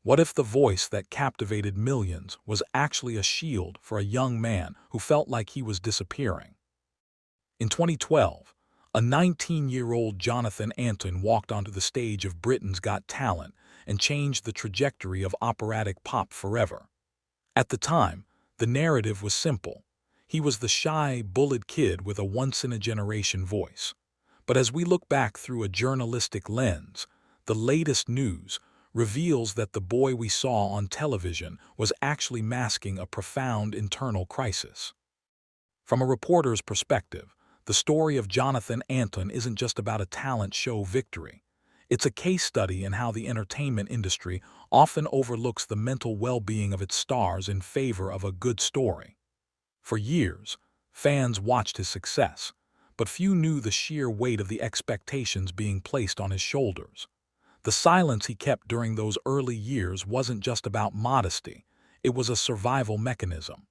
What if the voice that captivated millions was actually a shield for a young man who felt like he was disappearing? In 2012, a 19-year-old Jonathan Antoine walked onto the stage of Britain's Got Talent and changed the trajectory of operatic pop forever. At the time, the narrative was simple. He was the shy, bullied kid with a once-in-a-generation voice. But as we look back through a journalistic lens, the latest news reveals that the boy we saw on television was actually masking a profound internal crisis. From a reporter's perspective, the story of Jonathan Antoine isn't just about a talent show victory. It's a case study in how the entertainment industry often overlooks the mental well-being of its stars in favor of a good story. For years, fans watched his success, but few knew the sheer weight of the expectations being placed on his shoulders. The silence he kept during those early years wasn't just about modesty, it was a survival mechanism.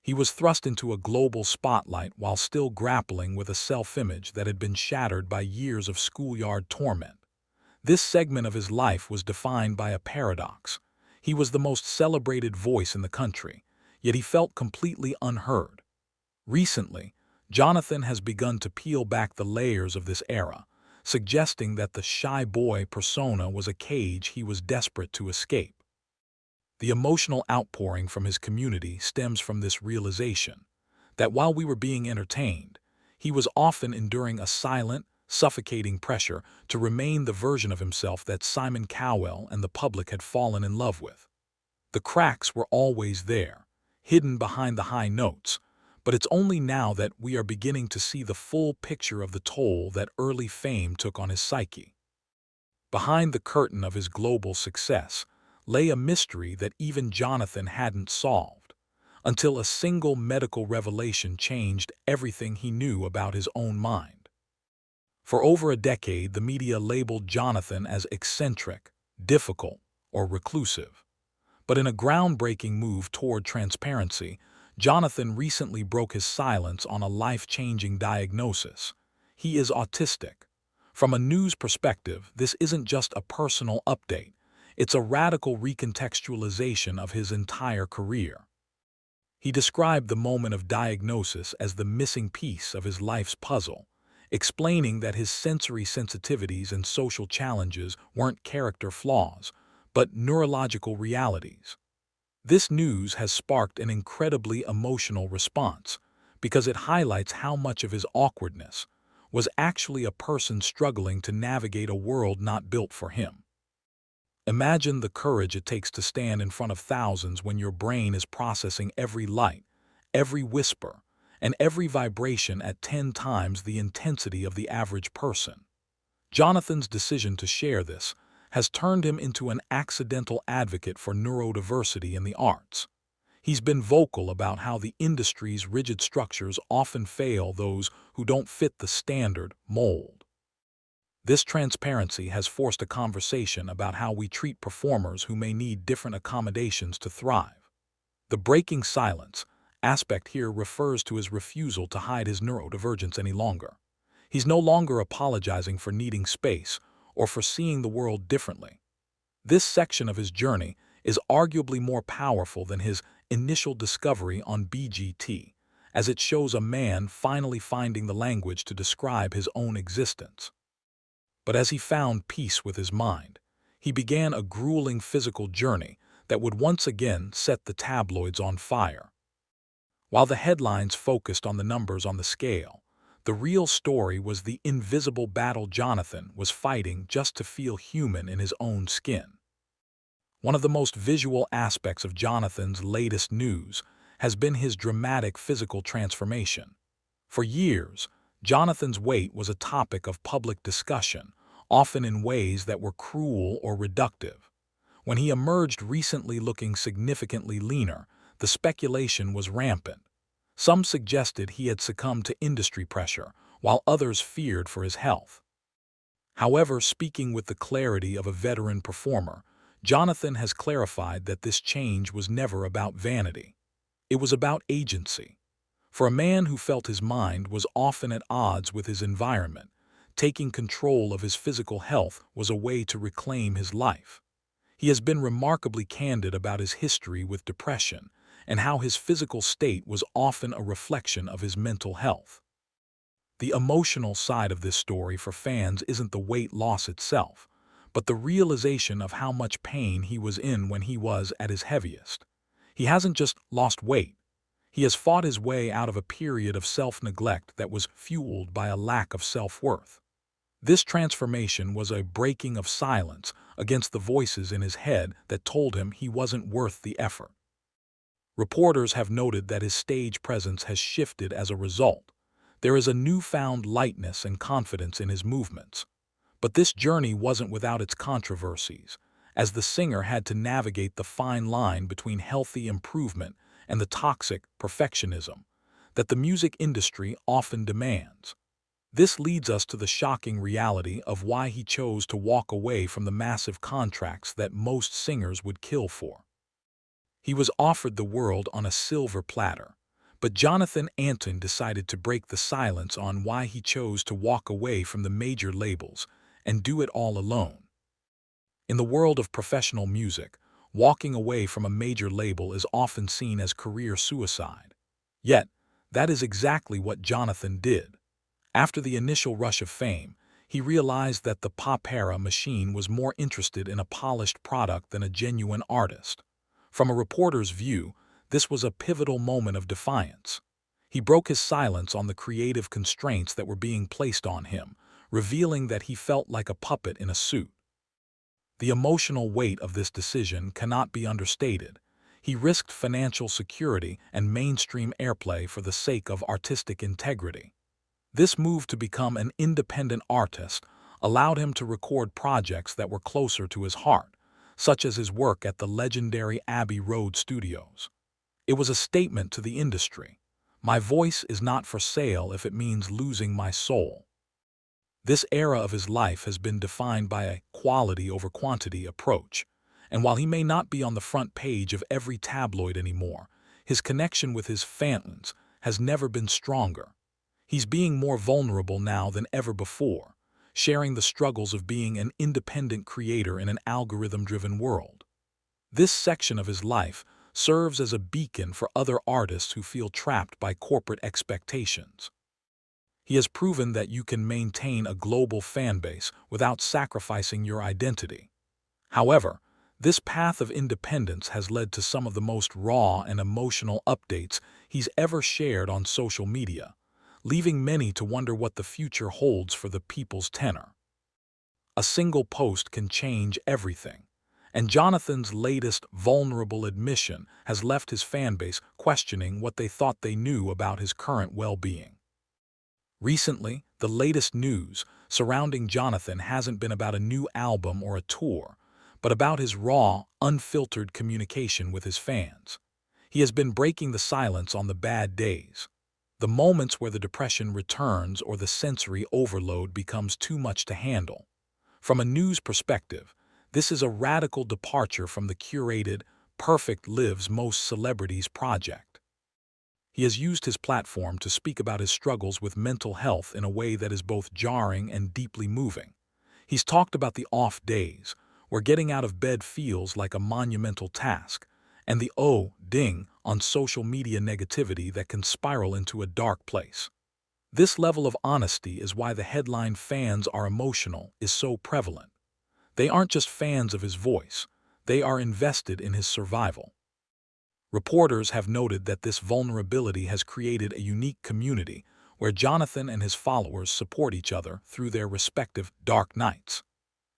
He was thrust into a global spotlight while still grappling with a self-image that had been shattered by years of schoolyard torment. This segment of his life was defined by a paradox. He was the most celebrated voice in the country, yet he felt completely unheard. Recently, Jonathan has begun to peel back the layers of this era, suggesting that the shy boy persona was a cage he was desperate to escape. The emotional outpouring from his community stems from this realization that while we were being entertained, he was often enduring a silent, suffocating pressure to remain the version of himself that Simon Cowell and the public had fallen in love with. The cracks were always there, hidden behind the high notes, but it's only now that we are beginning to see the full picture of the toll that early fame took on his psyche. Behind the curtain of his global success lay a mystery that even Jonathan hadn't solved, until a single medical revelation changed everything he knew about his own mind. For over a decade, the media labeled Jonathan as eccentric, difficult, or reclusive. But in a groundbreaking move toward transparency, Jonathan recently broke his silence on a life-changing diagnosis. He is autistic. From a news perspective, this isn't just a personal update. It's a radical recontextualization of his entire career. He described the moment of diagnosis as the missing piece of his life's puzzle, explaining that his sensory sensitivities and social challenges weren't character flaws, but neurological realities. This news has sparked an incredibly emotional response because it highlights how much of his awkwardness was actually a person struggling to navigate a world not built for him. Imagine the courage it takes to stand in front of thousands when your brain is processing every light, every whisper, and every vibration at 10 times the intensity of the average person. Jonathan's decision to share this has turned him into an accidental advocate for neurodiversity in the arts. He's been vocal about how the industry's rigid structures often fail those who don't fit the standard mold. This transparency has forced a conversation about how we treat performers who may need different accommodations to thrive. The breaking silence aspect here refers to his refusal to hide his neurodivergence any longer. He's no longer apologizing for needing space or for seeing the world differently. This section of his journey is arguably more powerful than his initial discovery on BGT, as it shows a man finally finding the language to describe his own existence. But as he found peace with his mind, he began a grueling physical journey that would once again set the tabloids on fire. While the headlines focused on the numbers on the scale, the real story was the invisible battle Jonathan was fighting just to feel human in his own skin. One of the most visual aspects of Jonathan's latest news has been his dramatic physical transformation. For years, Jonathan's weight was a topic of public discussion, often in ways that were cruel or reductive. When he emerged recently looking significantly leaner, the speculation was rampant. Some suggested he had succumbed to industry pressure, while others feared for his health. However, speaking with the clarity of a veteran performer, Jonathan has clarified that this change was never about vanity. It was about agency. For a man who felt his mind was often at odds with his environment, taking control of his physical health was a way to reclaim his life. He has been remarkably candid about his history with depression and how his physical state was often a reflection of his mental health. The emotional side of this story for fans isn't the weight loss itself, but the realization of how much pain he was in when he was at his heaviest. He hasn't just lost weight. He has fought his way out of a period of self-neglect that was fueled by a lack of self-worth. This transformation was a breaking of silence against the voices in his head that told him he wasn't worth the effort. Reporters have noted that his stage presence has shifted as a result. There is a newfound lightness and confidence in his movements. But this journey wasn't without its controversies, as the singer had to navigate the fine line between healthy improvement and the toxic perfectionism that the music industry often demands. This leads us to the shocking reality of why he chose to walk away from the massive contracts that most singers would kill for. He was offered the world on a silver platter, but Jonathan Antoine decided to break the silence on why he chose to walk away from the major labels and do it all alone. In the world of professional music, walking away from a major label is often seen as career suicide. Yet, that is exactly what Jonathan did. After the initial rush of fame, he realized that the pop-era machine was more interested in a polished product than a genuine artist. From a reporter's view, this was a pivotal moment of defiance. He broke his silence on the creative constraints that were being placed on him, revealing that he felt like a puppet in a suit. The emotional weight of this decision cannot be understated. He risked financial security and mainstream airplay for the sake of artistic integrity. This move to become an independent artist allowed him to record projects that were closer to his heart, such as his work at the legendary Abbey Road studios. It was a statement to the industry. My voice is not for sale if it means losing my soul. This era of his life has been defined by a quality over quantity approach, and while he may not be on the front page of every tabloid anymore, his connection with his Fantoines has never been stronger. He's being more vulnerable now than ever before, sharing the struggles of being an independent creator in an algorithm-driven world. This section of his life serves as a beacon for other artists who feel trapped by corporate expectations. He has proven that you can maintain a global fanbase without sacrificing your identity. However, this path of independence has led to some of the most raw and emotional updates he's ever shared on social media, leaving many to wonder what the future holds for the people's tenor. A single post can change everything, and Jonathan's latest vulnerable admission has left his fanbase questioning what they thought they knew about his current well-being. Recently, the latest news surrounding Jonathan hasn't been about a new album or a tour, but about his raw, unfiltered communication with his fans. He has been breaking the silence on the bad days, the moments where the depression returns or the sensory overload becomes too much to handle. From a news perspective, this is a radical departure from the curated, perfect lives most celebrities project. He has used his platform to speak about his struggles with mental health in a way that is both jarring and deeply moving. He's talked about the off days, where getting out of bed feels like a monumental task, and the ding on social media negativity that can spiral into a dark place. This level of honesty is why the headline "fans are emotional" is so prevalent. They aren't just fans of his voice, they are invested in his survival. Reporters have noted that this vulnerability has created a unique community where Jonathan and his followers support each other through their respective dark nights.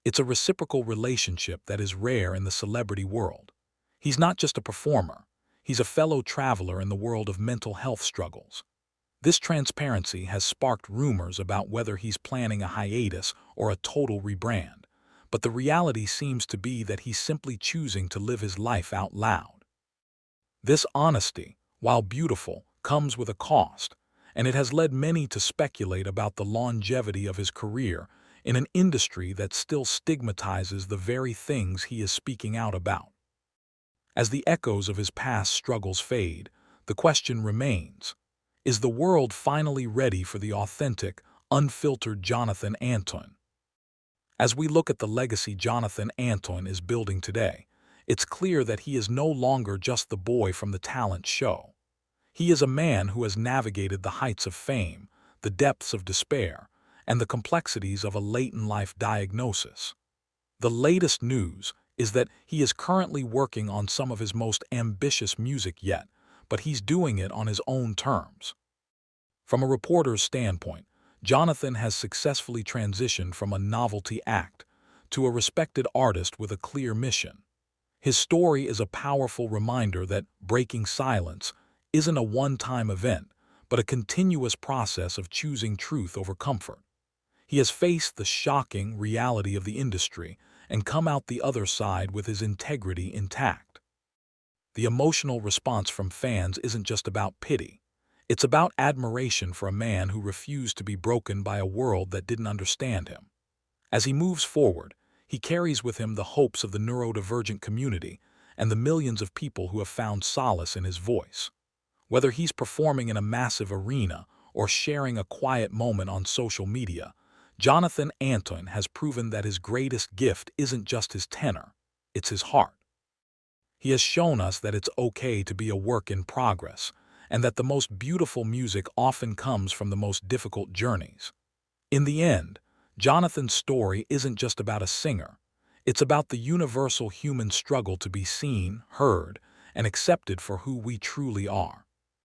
It's a reciprocal relationship that is rare in the celebrity world. He's not just a performer, he's a fellow traveler in the world of mental health struggles. This transparency has sparked rumors about whether he's planning a hiatus or a total rebrand, but the reality seems to be that he's simply choosing to live his life out loud. This honesty, while beautiful, comes with a cost, and it has led many to speculate about the longevity of his career in an industry that still stigmatizes the very things he is speaking out about. As the echoes of his past struggles fade, the question remains: is the world finally ready for the authentic, unfiltered Jonathan Antoine? As we look at the legacy Jonathan Antoine is building today, it's clear that he is no longer just the boy from the talent show. He is a man who has navigated the heights of fame, the depths of despair, and the complexities of a late-in-life diagnosis. The latest news is that he is currently working on some of his most ambitious music yet, but he's doing it on his own terms. From a reporter's standpoint, Jonathan has successfully transitioned from a novelty act to a respected artist with a clear mission. His story is a powerful reminder that breaking silence isn't a one-time event, but a continuous process of choosing truth over comfort. He has faced the shocking reality of the industry and come out the other side with his integrity intact. The emotional response from fans isn't just about pity. It's about admiration for a man who refused to be broken by a world that didn't understand him. As he moves forward, he carries with him the hopes of the neurodivergent community and the millions of people who have found solace in his voice. Whether he's performing in a massive arena or sharing a quiet moment on social media, Jonathan Antoine has proven that his greatest gift isn't just his tenor, it's his heart. He has shown us that it's okay to be a work in progress, and that the most beautiful music often comes from the most difficult journeys. In the end, Jonathan's story isn't just about a singer. It's about the universal human struggle to be seen, heard, and accepted for who we truly are.